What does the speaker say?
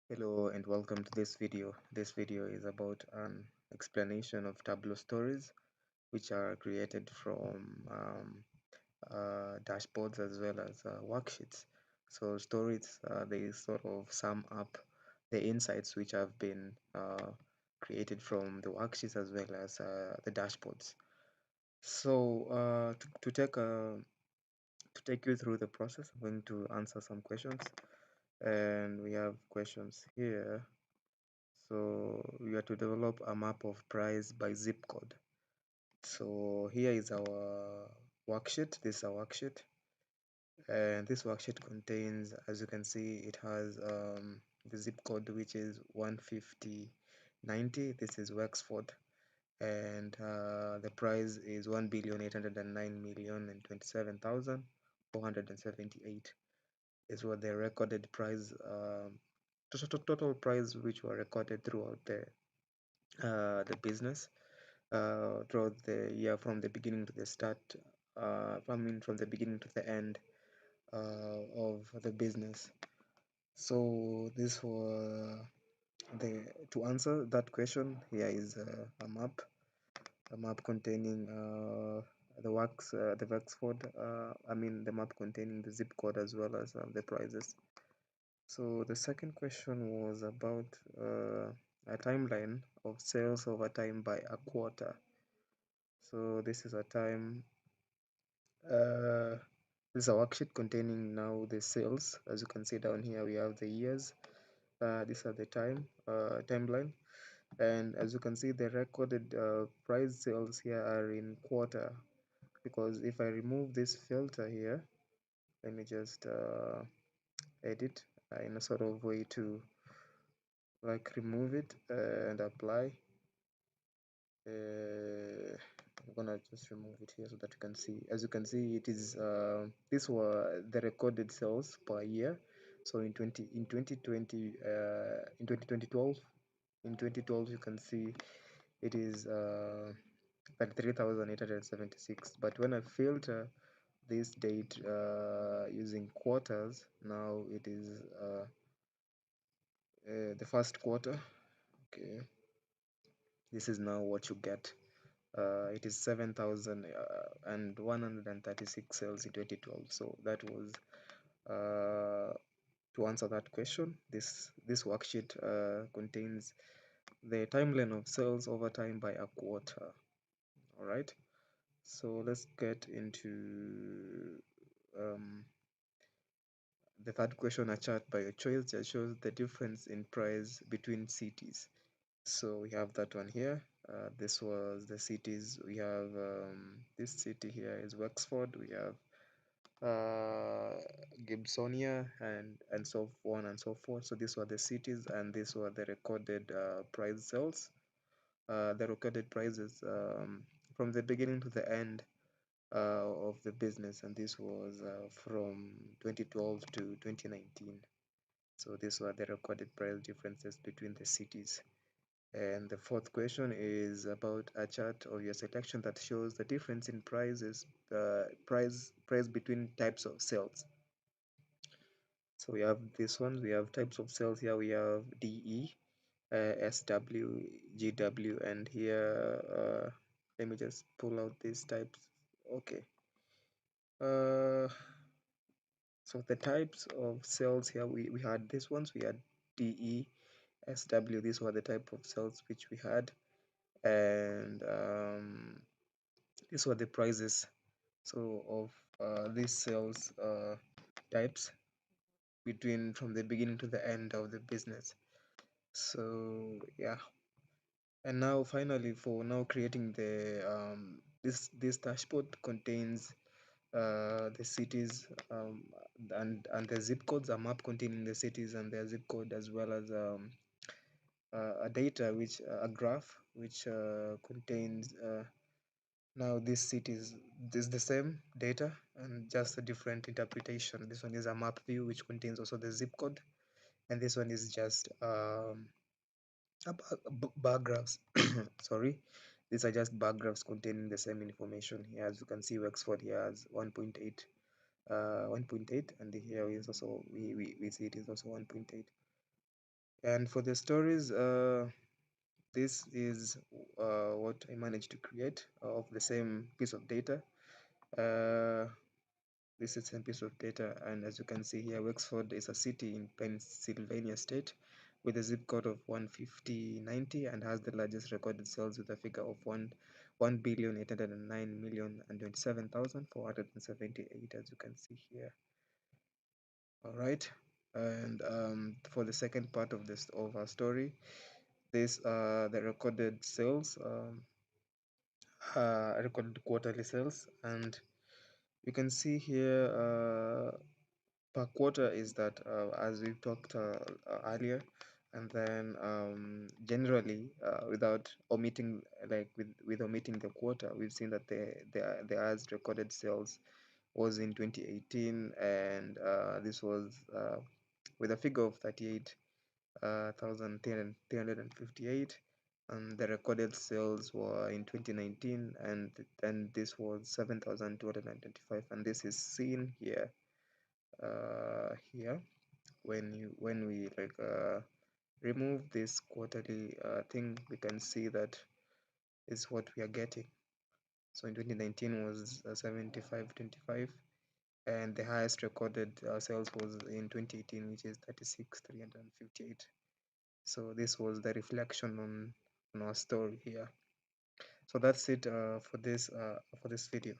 Hello and welcome to this video. This video is about an explanation of Tableau stories which are created from dashboards as well as worksheets. So stories, they sort of sum up the insights which have been created from the worksheets as well as the dashboards. So to take you through the process, I'm going to answer some questions, and we have questions here. So we are to develop a map of price by zip code. So here is our worksheet. This is a worksheet, and this worksheet contains, as you can see, it has the zip code which is 15090. This is Wexford, and the price is 1,809,027,478. Is what the recorded price, total price which were recorded throughout the business throughout the year, from the beginning to the start, from the beginning to the end of the business. So this was the to answer that question. Here is a map containing the Wexford, the map containing the zip code as well as the prices. So the second question was about a timeline of sales over time by a quarter. So this is a time, this is a worksheet containing now the sales. As you can see down here, we have the years. These are the timeline, and as you can see, the recorded price sales here are in quarter. Because if I remove this filter here, let me just edit in a sort of way to like remove it and apply. I'm gonna just remove it here so that you can see. As you can see, it is these were the recorded sales per year. So in 2012 you can see it is 33,876. But when I filter this date using quarters, now it is the first quarter. Okay, this is now what you get. It is 7,136 sales in 2012. So that was to answer that question. This worksheet contains the timeline of sales over time by a quarter. All right. So let's get into the third question. A chart by your choice that shows the difference in price between cities. So we have that one here. This was the cities. We have this city here is Wexford. We have Gibsonia, and so on and so forth. So these were the cities, and these were the recorded price sales. The recorded prices from the beginning to the end of the business, and this was from 2012 to 2019. So these were the recorded price differences between the cities. And the fourth question is about a chart of your selection that shows the difference in prices, price between types of cells. So we have this one. We have types of cells here. We have DE, SW, GW, and here let me just pull out these types. Okay. So the types of cells here, we had these ones. We had DE, SW. These were the type of cells which we had, and these were the prices. So of these cells types between from the beginning to the end of the business. So yeah, and now finally, for now creating the this dashboard contains the cities, and the zip codes, a map containing the cities and their zip code, as well as a data which a graph which contains now this cities. This is the same data and just a different interpretation. This one is a map view which contains also the zip code, and this one is just bar graphs. Sorry, these are just bar graphs containing the same information. Here, as you can see, Wexford here has 1.8, 1.8, and here is also we see it is also 1.8. And for the stories, this is what I managed to create of the same piece of data. This is the same piece of data, and as you can see here, Wexford is a city in Pennsylvania state with a zip code of 15090 and has the largest recorded sales with a figure of 1,809,027,478, as you can see here. All right, and for the second part of this of our story, this the recorded sales, recorded quarterly sales, and you can see here per quarter is that as we talked earlier, and then generally without omitting, like with omitting the quarter, we've seen that the as recorded sales was in 2018, and this was with a figure of 38,358, and the recorded sales were in 2019, and then this was 7,225, and this is seen here here when we like remove this quarterly thing, we can see that is what we are getting. So in 2019 was 7525, and the highest recorded sales was in 2018, which is 36,358. So this was the reflection on our story here. So that's it for this video.